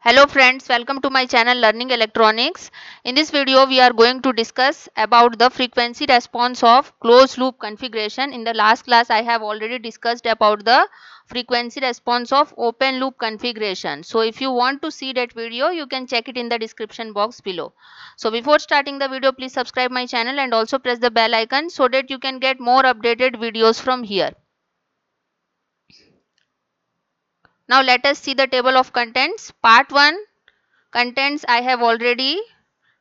Hello friends, welcome to my channel Learning Electronics. In this video we are going to discuss about the frequency response of closed loop configuration. In the last class I have already discussed about the frequency response of open loop configuration. So if you want to see that video, you can check it in the description box below. So before starting the video, please subscribe my channel and also press the bell icon so that you can get more updated videos from here. Now let us see the table of contents. Part 1 contents I have already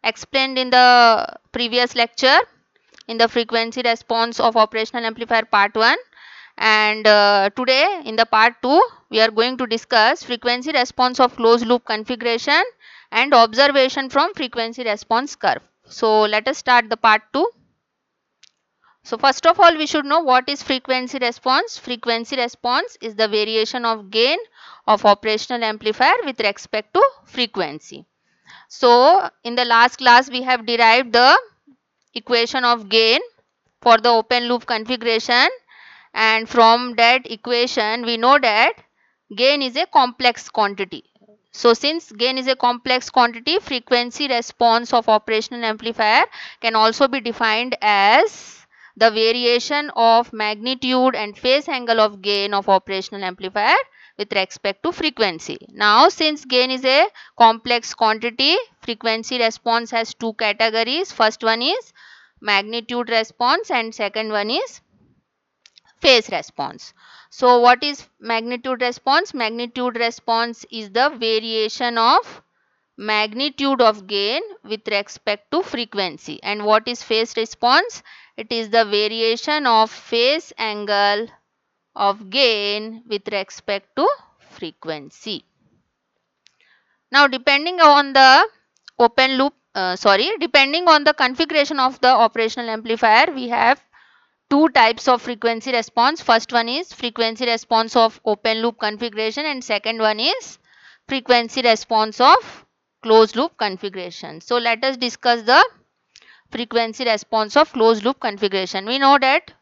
explained in the previous lecture in the frequency response of operational amplifier part 1, and today in the part 2 we are going to discuss frequency response of closed loop configuration and observation from frequency response curve. So let us start the part 2. So first of all, we should know what is frequency response. Frequency response is the variation of gain of operational amplifier with respect to frequency. So in the last class we have derived the equation of gain for the open loop configuration, and from that equation we know that gain is a complex quantity. So since gain is a complex quantity, frequency response of operational amplifier can also be defined as the variation of magnitude and phase angle of gain of operational amplifier with respect to frequency. Now since gain is a complex quantity, frequency response has two categories. First one is magnitude response and second one is phase response. So what is magnitude response? Magnitude response is the variation of magnitude of gain with respect to frequency. And what is phase response? It is the variation of phase angle of gain with respect to frequency. Now depending on the depending on the configuration of the operational amplifier, we have two types of frequency response. First one is frequency response of open loop configuration and second one is frequency response of closed loop configuration. So let us discuss the frequency response of closed loop configuration. We know that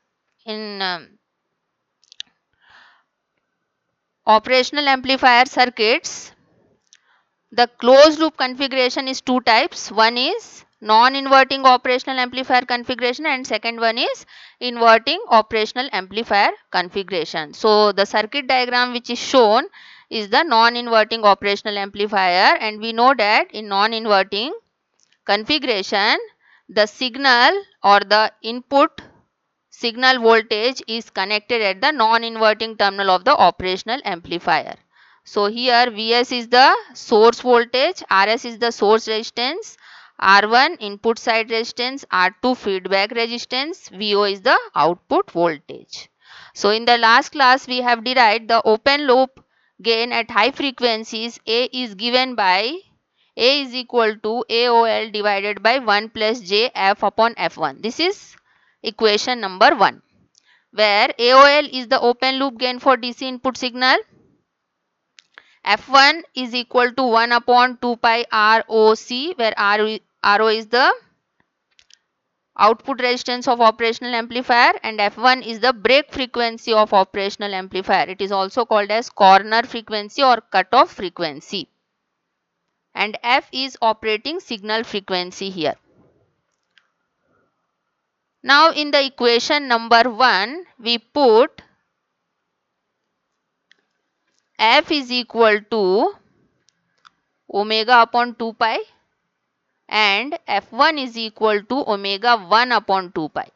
in operational amplifier circuits, the closed loop configuration is two types. One is non-inverting operational amplifier configuration and second one is inverting operational amplifier configuration. So the circuit diagram which is shown is the non-inverting operational amplifier, and we know that in non-inverting configuration the signal or the input signal voltage is connected at the non-inverting terminal of the operational amplifier. So here Vs is the source voltage, Rs is the source resistance, R1 input side resistance, R2 feedback resistance, Vo is the output voltage. So in the last class we have derived the open loop gain at high frequencies. A is given by A is equal to AOL divided by 1 plus J F upon F1. This is equation number 1, where AOL is the open loop gain for DC input signal. F1 is equal to 1 upon 2 pi ROC, where RO is the output resistance of operational amplifier and F1 is the break frequency of operational amplifier. It is also called as corner frequency or cutoff frequency. And F is operating signal frequency here. Now in the equation number 1, we put F is equal to omega upon 2 pi and F1 is equal to omega 1 upon 2 pi.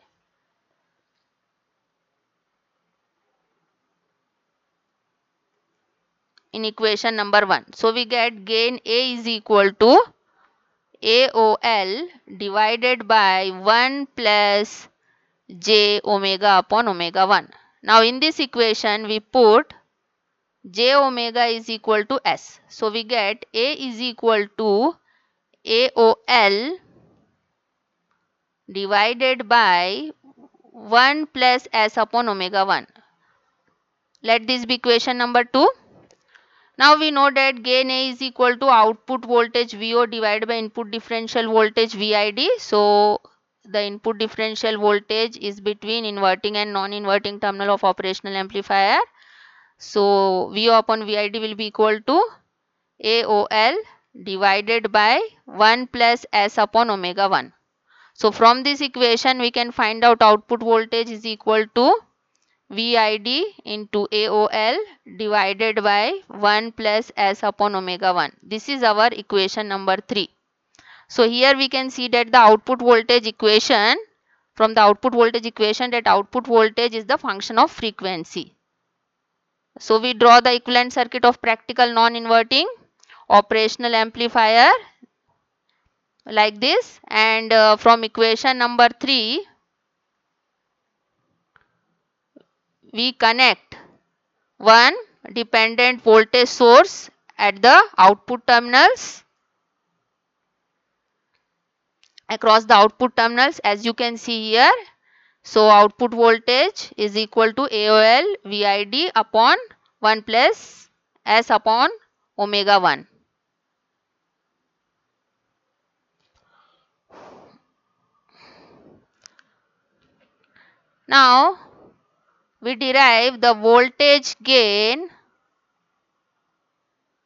In equation number 1. So we get gain A is equal to AOL divided by 1 plus J omega upon omega 1. Now in this equation we put J omega is equal to S. So we get A is equal to AOL divided by 1 plus S upon omega 1. Let this be equation number 2. Now we know that gain A is equal to output voltage VO divided by input differential voltage VID. So the input differential voltage is between inverting and non-inverting terminal of operational amplifier. So VO upon VID will be equal to AOL divided by 1 plus S upon omega 1. So from this equation we can find out output voltage is equal to VID into AOL divided by 1 plus S upon omega 1. This is our equation number 3. So here we can see that the output voltage equation, from the output voltage equation, that output voltage is the function of frequency. So we draw the equivalent circuit of practical non-inverting operational amplifier like this, and from equation number 3 we connect one dependent voltage source at the output terminals, across the output terminals, as you can see here. So output voltage is equal to AOL VID upon 1 plus S upon omega 1. Now we derive the voltage gain.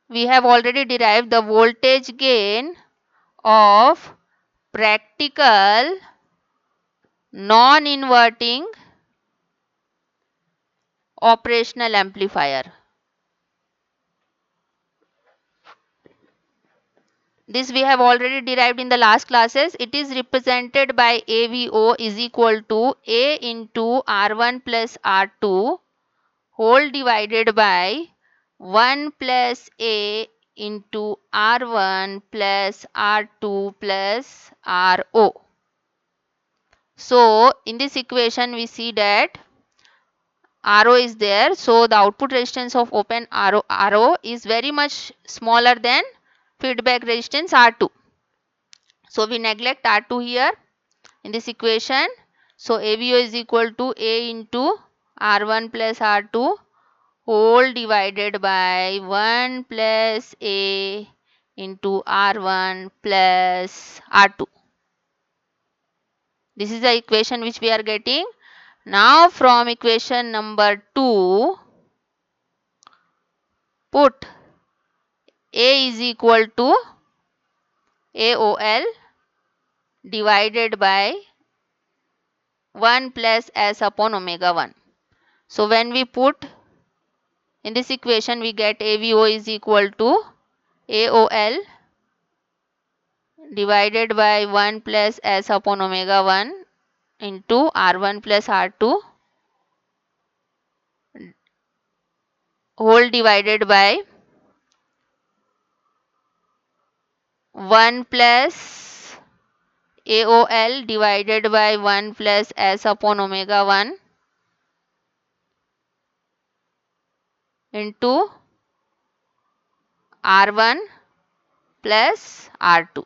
We have already derived the voltage gain of practical non-inverting operational amplifier. This we have already derived in the last classes. It is represented by AVO is equal to A into R1 plus R2 whole divided by 1 plus A into R1 plus R2 plus RO. So in this equation we see that RO is there. So the output resistance of open RO is very much smaller than feedback resistance R2. So we neglect R2 here in this equation. So AVO is equal to A into R1 plus R2 whole divided by 1 plus A into R1 plus R2. This is the equation which we are getting. Now from equation number 2, put A is equal to AOL divided by 1 plus S upon omega 1. So when we put in this equation, we get AVO is equal to AOL divided by 1 plus S upon omega 1 into R1 plus R2 whole divided by 1 plus AOL divided by 1 plus S upon omega 1 into R1 plus R2.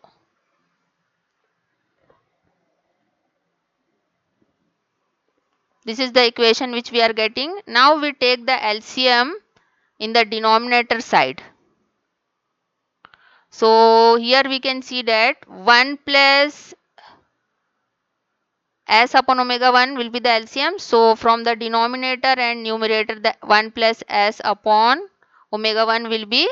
This is the equation which we are getting. Now we take the LCM in the denominator side. So here we can see that 1 plus S upon omega 1 will be the LCM. So from the denominator and numerator, the 1 plus S upon omega 1 will be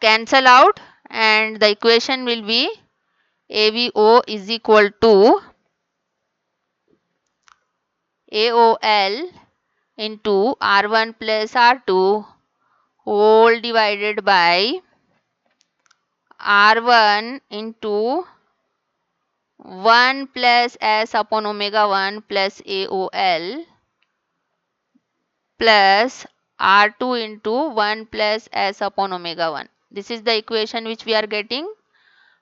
cancel out, and the equation will be AVO is equal to AOL into R1 plus R2 whole divided by R1 into 1 plus S upon omega 1 plus AOL plus R2 into 1 plus S upon omega 1. This is the equation which we are getting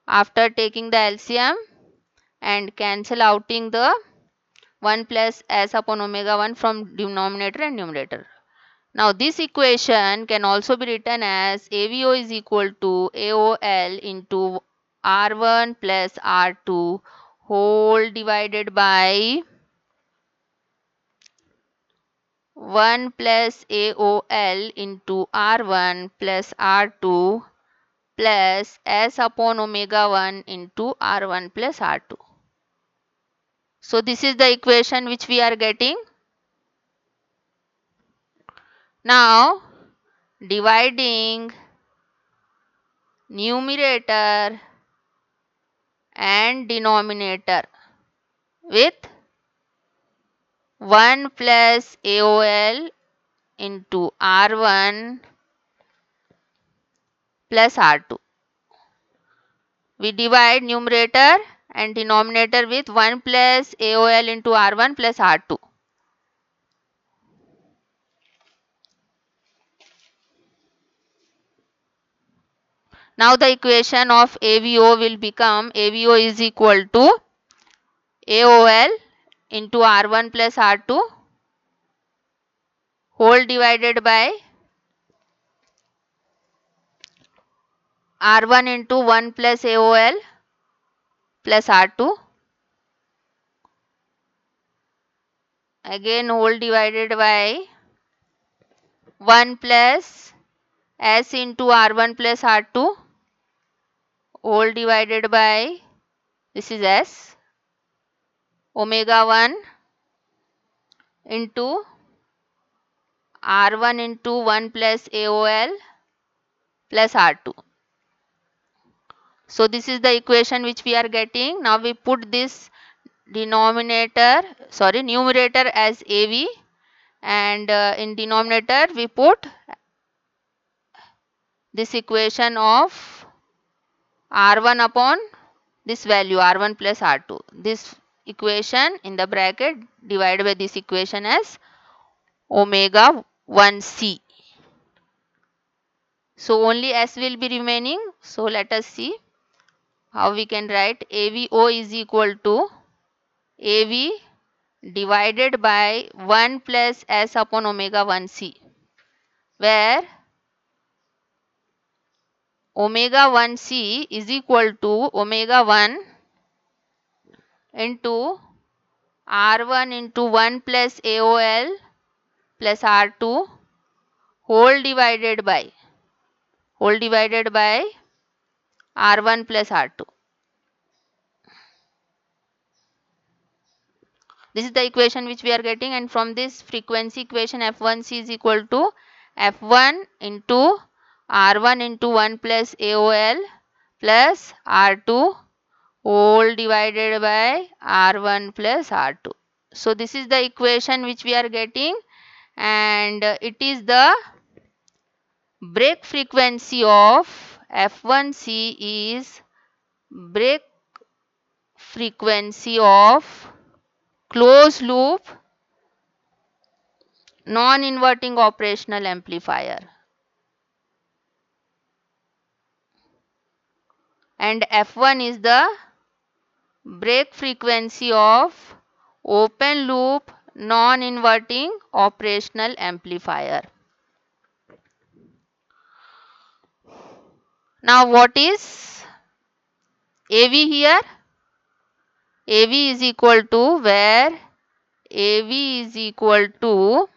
after taking the LCM and cancel outing the 1 plus S upon omega 1 from denominator and numerator. Now this equation can also be written as AVO is equal to AOL into R1 plus R2 whole divided by 1 plus AOL into R1 plus R2 plus S upon omega 1 into R1 plus R2. So this is the equation which we are getting. Now dividing numerator and denominator with 1 plus AOL into R1 plus R2. We divide numerator and denominator with 1 plus AOL into R1 plus R2. Now the equation of AVO will become AVO is equal to AOL into R1 plus R2 whole divided by R1 into 1 plus AOL plus R2 again whole divided by 1 plus S into R1 plus R2 whole divided by, this is S, omega 1 into R1 into 1 plus AOL plus R2. So this is the equation which we are getting. Now we put this numerator as AV, and in denominator we put this equation of R1 upon this value R1 plus R2. This equation in the bracket divided by this equation as omega 1C. So only S will be remaining. So let us see how we can write AVO is equal to AV divided by 1 plus S upon omega 1C, where omega 1C is equal to omega 1 into R1 into 1 plus AOL plus R2 whole divided by R1 plus R2. This is the equation which we are getting, and from this frequency equation F1C is equal to F1 into R1 into 1 plus AOL plus R2 whole divided by R1 plus R2. So this is the equation which we are getting, and it is the break frequency of F1C is break frequency of closed loop non-inverting operational amplifier, and F1 is the break frequency of open loop non-inverting operational amplifier. Now what is AV here? AV is equal to, where AV is equal to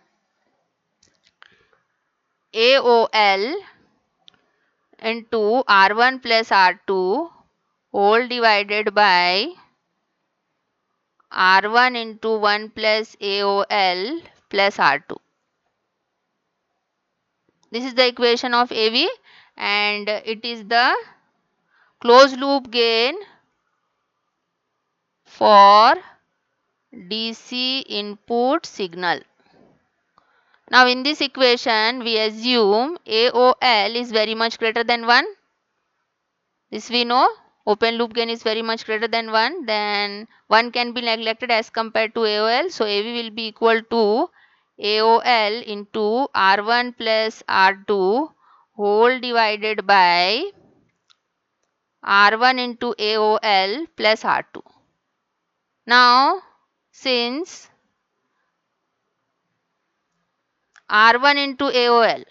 AOL into R1 plus R2 whole divided by R1 into 1 plus AOL plus R2. This is the equation of AV, and it is the closed loop gain for DC input signal. Now in this equation we assume AOL is very much greater than 1. This we know, open loop gain is very much greater than 1, then 1 can be neglected as compared to AOL. So AV will be equal to AOL into R1 plus R2 whole divided by R1 into AOL plus R2. Now since R1 into AOL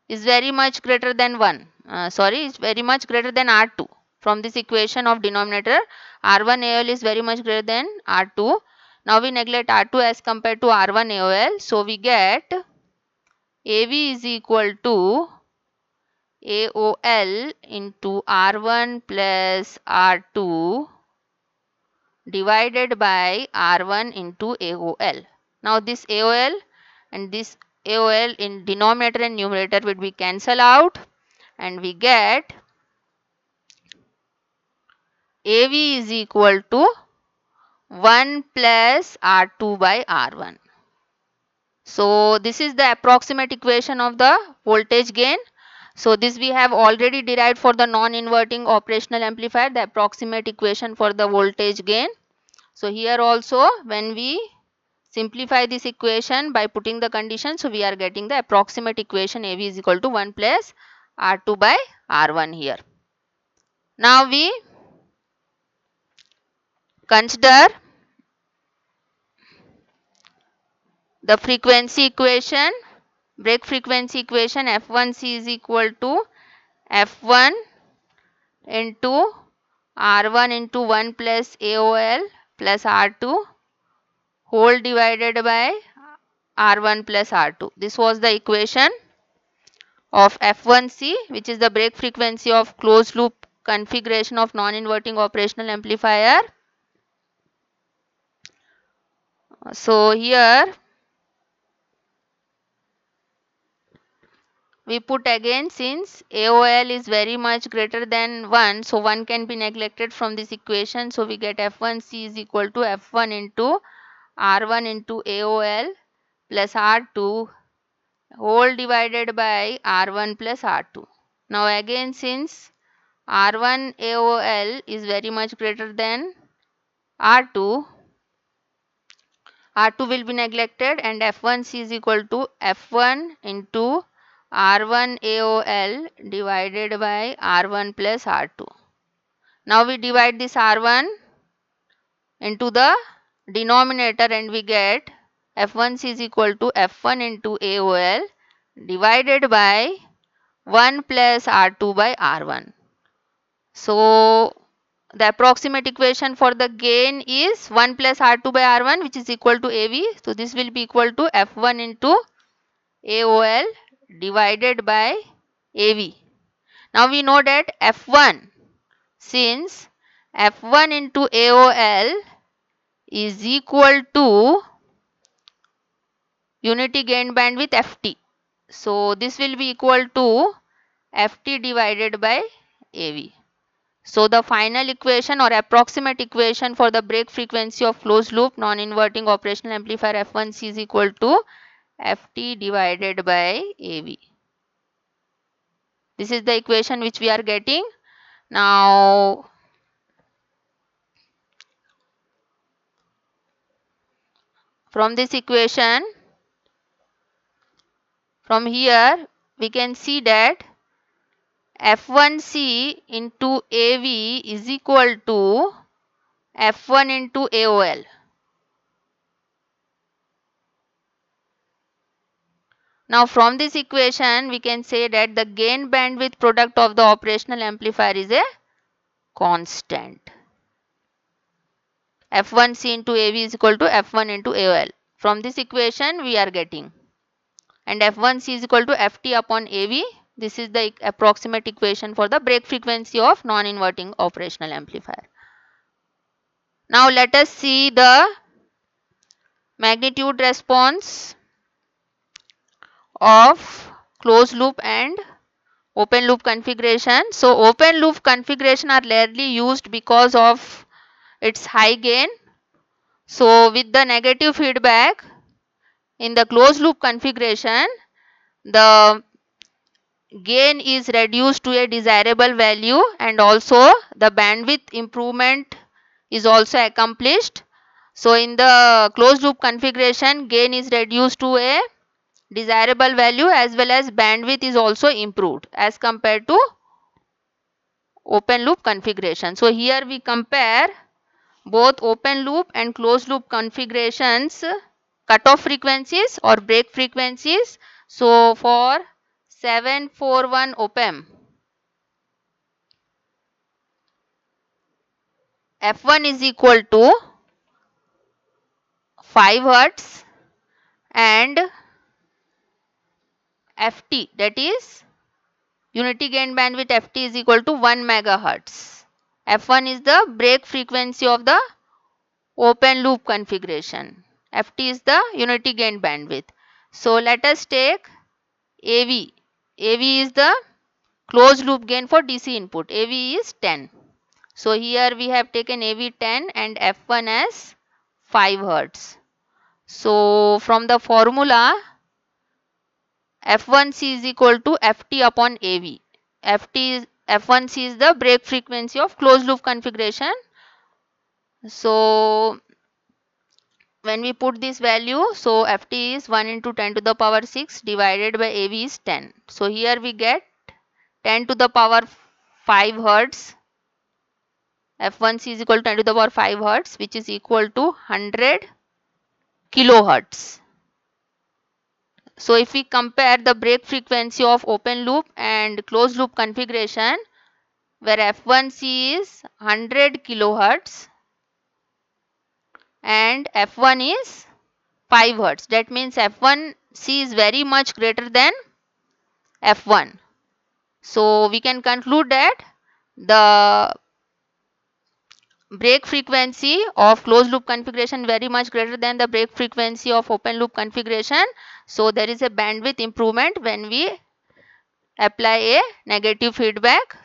is very much greater than is very much greater than R2. From this equation of denominator, R1 AOL is very much greater than R2. Now we neglect R2 as compared to R1 AOL. So we get AV is equal to AOL into R1 plus R2 divided by R1 into AOL. Now this AOL and this AOL in denominator and numerator will be cancel out, and we get AV is equal to 1 plus R2 by R1. So this is the approximate equation of the voltage gain. So this we have already derived for the non-inverting operational amplifier, the approximate equation for the voltage gain. So here also when we simplify this equation by putting the condition, so we are getting the approximate equation AV is equal to 1 plus R2 by R1 here. Now we consider the frequency equation, break frequency equation. F1C is equal to F1 into R1 into 1 plus AOL plus R2 whole divided by R1 plus R2. This was the equation of F1C, which is the break frequency of closed loop configuration of non-inverting operational amplifier. So here we put again, since AOL is very much greater than 1, so 1 can be neglected from this equation. So we get F1C is equal to F1 into R1 into AOL plus R2 whole divided by R1 plus R2. Now again, since R1 AOL is very much greater than R2, R2 will be neglected, and F1C is equal to F1 into R1 AOL divided by R1 plus R2. Now we divide this R1 into the denominator and we get F1C is equal to F1 into AOL divided by 1 plus R2 by R1. So the approximate equation for the gain is 1 plus R2 by R1, which is equal to AV. So this will be equal to F1 into AOL divided by AV. Now we know that F1, since F1 into AOL is equal to unity gain bandwidth FT. So this will be equal to FT divided by AV. So the final equation or approximate equation for the break frequency of closed loop non-inverting operational amplifier F1C is equal to FT divided by AV. This is the equation which we are getting. Now from this equation, from here we can see that F1C into AV is equal to F1 into AOL. Now from this equation we can say that the gain bandwidth product of the operational amplifier is a constant. F1C into AV is equal to F1 into AOL. From this equation we are getting, and F1C is equal to FT upon AV. This is the approximate equation for the break frequency of non-inverting operational amplifier. Now let us see the magnitude response of closed loop and open loop configuration. So open loop configuration are rarely used because of its high gain. So with the negative feedback in the closed loop configuration, the gain is reduced to a desirable value, and also the bandwidth improvement is also accomplished. So in the closed loop configuration, gain is reduced to a desirable value as well as bandwidth is also improved as compared to open loop configuration. So here we compare both open loop and closed loop configurations cutoff frequencies or break frequencies. So for 741 OPAMP, F1 is equal to 5 Hertz and FT, that is unity gain bandwidth FT, is equal to 1 megahertz. F1 is the break frequency of the open loop configuration. FT is the unity gain bandwidth. So let us take AV. AV is the closed loop gain for DC input. AV is 10. So here we have taken AV 10 and F1 as 5 Hertz. So from the formula, F1C is equal to Ft upon AV. F1C is the break frequency of closed loop configuration. So when we put this value, so Ft is 1 into 10 to the power 6 divided by AV is 10. So here we get 10 to the power 5 Hertz. F1C is equal to 10 to the power 5 Hertz, which is equal to 100 kilohertz. So if we compare the break frequency of open loop and closed loop configuration, where F1C is 100 kilohertz and F1 is 5 hertz. That means F1C is very much greater than F1. So we can conclude that the break frequency of closed loop configuration very much greater than the break frequency of open loop configuration. So there is a bandwidth improvement when we apply a negative feedback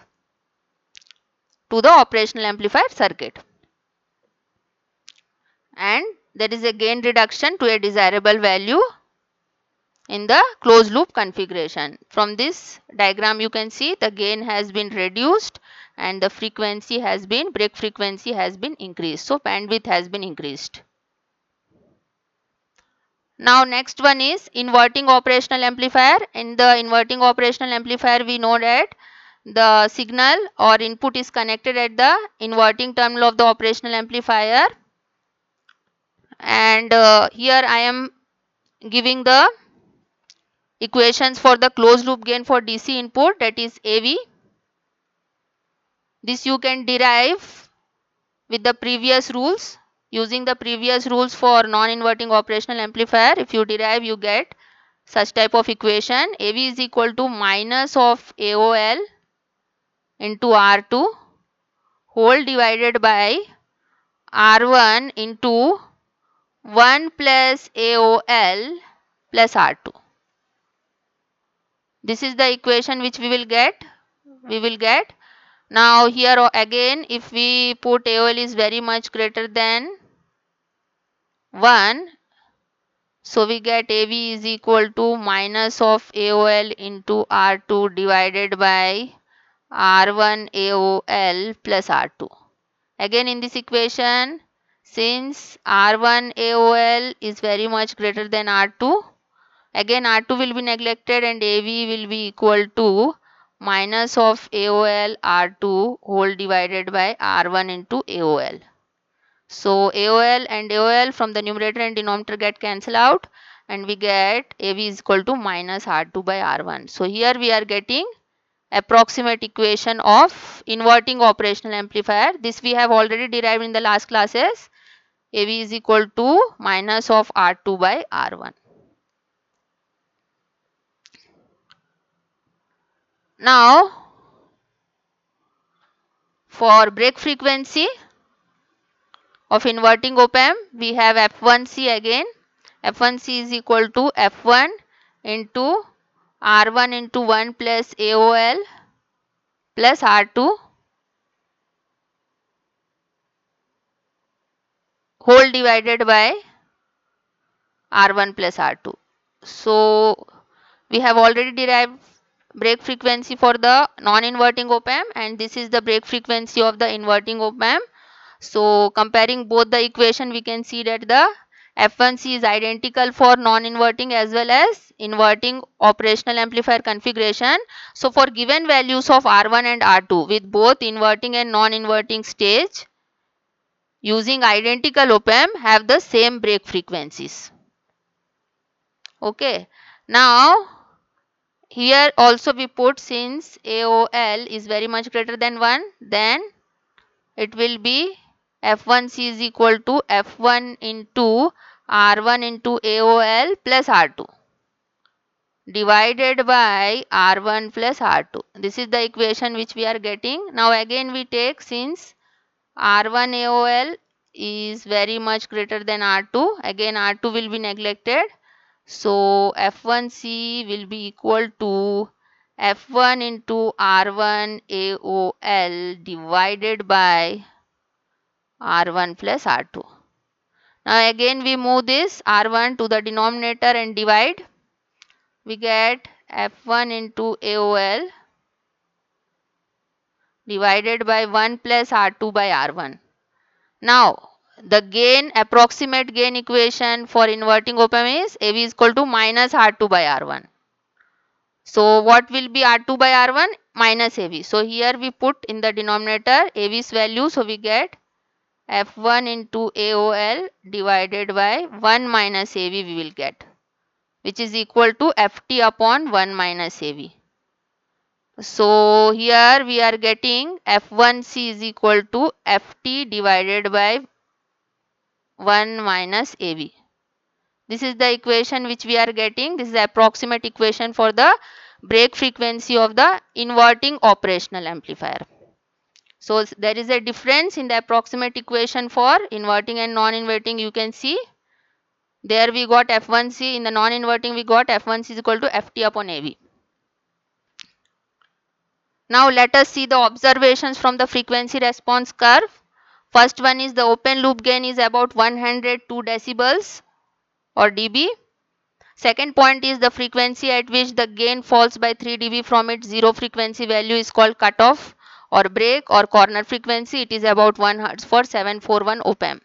to the operational amplifier circuit, and there is a gain reduction to a desirable value in the closed loop configuration. From this diagram you can see the gain has been reduced and the frequency has been, break frequency has been increased. So bandwidth has been increased. Now next one is inverting operational amplifier. In the inverting operational amplifier we know that the signal or input is connected at the inverting terminal of the operational amplifier, and here I am giving the equations for the closed loop gain for DC input, that is AV. This you can derive with the previous rules. Using the previous rules for non-inverting operational amplifier, if you derive you get such type of equation. AV is equal to minus of AOL into R2 whole divided by R1 into 1 plus AOL plus R2. This is the equation which we will get. Now here again if we put AOL is very much greater than 1, so we get AV is equal to minus of AOL into R2 divided by R1 AOL plus R2. Again in this equation, since R1 AOL is very much greater than R2, again R2 will be neglected and AV will be equal to minus of AOL R2 whole divided by R1 into AOL. So AOL and AOL from the numerator and denominator get cancelled out and we get AV is equal to minus R2 by R1. So here we are getting approximate equation of inverting operational amplifier. This we have already derived in the last classes. AV is equal to minus of R2 by R1. Now for break frequency of inverting OPAMP, we have F1C again. F1C is equal to F1 into R1 into 1 plus AOL plus R2 whole divided by R1 plus R2. So we have already derived break frequency for the non-inverting OPAMP and this is the break frequency of the inverting OPAMP. So comparing both the equation we can see that the F1C is identical for non-inverting as well as inverting operational amplifier configuration. So for given values of R1 and R2 with both inverting and non-inverting stage using identical OPAMP have the same break frequencies. Okay. Now here also we put since AOL is very much greater than 1, then it will be F1C is equal to F1 into R1 into AOL plus R2 divided by R1 plus R2. This is the equation which we are getting. Now again we take since R1 AOL is very much greater than R2, again R2 will be neglected. So F1C will be equal to F1 into R1 AOL divided by R1 plus R2. Now again we move this R1 to the denominator and divide. We get F1 into AOL divided by 1 plus R2 by R1. Now the gain, approximate gain equation for inverting OPAMP is AV is equal to minus R2 by R1. So what will be R2 by R1? Minus AV. So here we put in the denominator AV's value. So we get F1 into AOL divided by 1 minus AV we will get, which is equal to FT upon 1 minus AV. So here we are getting F1C is equal to FT divided by 1 minus AV. This is the equation which we are getting. This is the approximate equation for the break frequency of the inverting operational amplifier. So there is a difference in the approximate equation for inverting and non-inverting. You can see there we got F1C, in the non-inverting we got F1C is equal to FT upon AV. Now let us see the observations from the frequency response curve. First one is the open loop gain is about 102 decibels or dB. Second point is the frequency at which the gain falls by 3 dB from its zero frequency value is called cutoff or break or corner frequency. It is about 1 Hz for 741 OPAMP.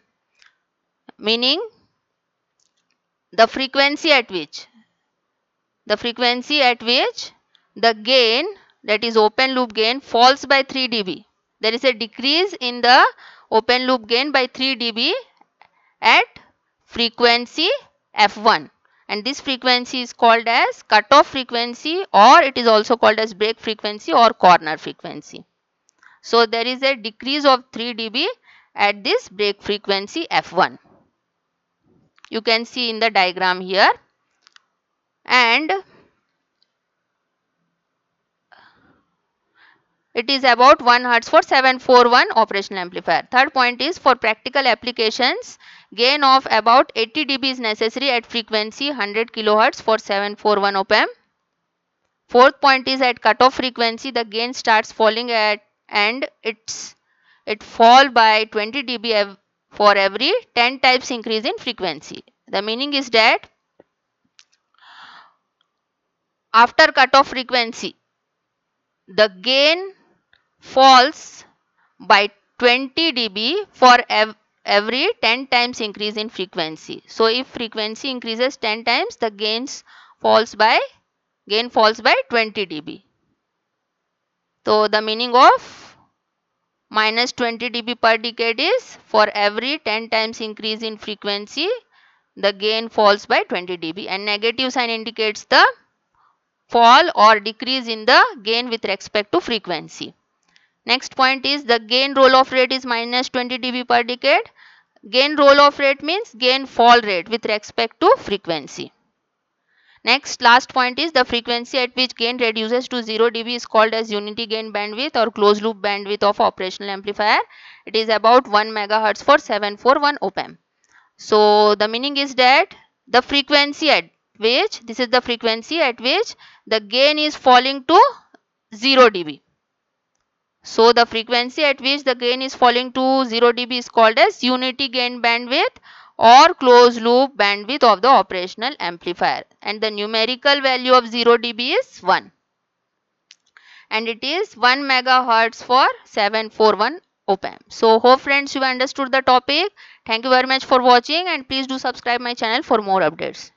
Meaning the frequency at which the gain, that is open loop gain, falls by 3 dB. There is a decrease in the open loop gain by 3 dB at frequency F1, and this frequency is called as cutoff frequency, or it is also called as break frequency or corner frequency. So there is a decrease of 3 dB at this break frequency F1. You can see in the diagram here, and it is about 1 Hz for 741 operational amplifier. Third point is for practical applications, gain of about 80 dB is necessary at frequency 100 kHz for 741 OPAMP. Fourth point is at cutoff frequency the gain starts falling at, and it fall by 20 dB for every 10 times increase in frequency. The meaning is that after cutoff frequency the gain falls by 20 dB for every 10 times increase in frequency. So if frequency increases 10 times, the gain falls by 20 dB. So the meaning of minus 20 dB per decade is for every 10 times increase in frequency, the gain falls by 20 dB, and negative sign indicates the fall or decrease in the gain with respect to frequency. Next point is the gain roll-off rate is minus 20 dB per decade. Gain roll-off rate means gain fall rate with respect to frequency. Next, last point is the frequency at which gain reduces to 0 dB is called as unity gain bandwidth or closed loop bandwidth of operational amplifier. It is about 1 MHz for 741 OPAMP. So the meaning is that the frequency at which, this is the frequency at which the gain is falling to 0 dB. So the frequency at which the gain is falling to 0 dB is called as unity gain bandwidth or closed loop bandwidth of the operational amplifier, and the numerical value of 0 dB is 1, and it is 1 megahertz for 741 OPAMP. So hope friends you understood the topic. Thank you very much for watching, and please do subscribe my channel for more updates.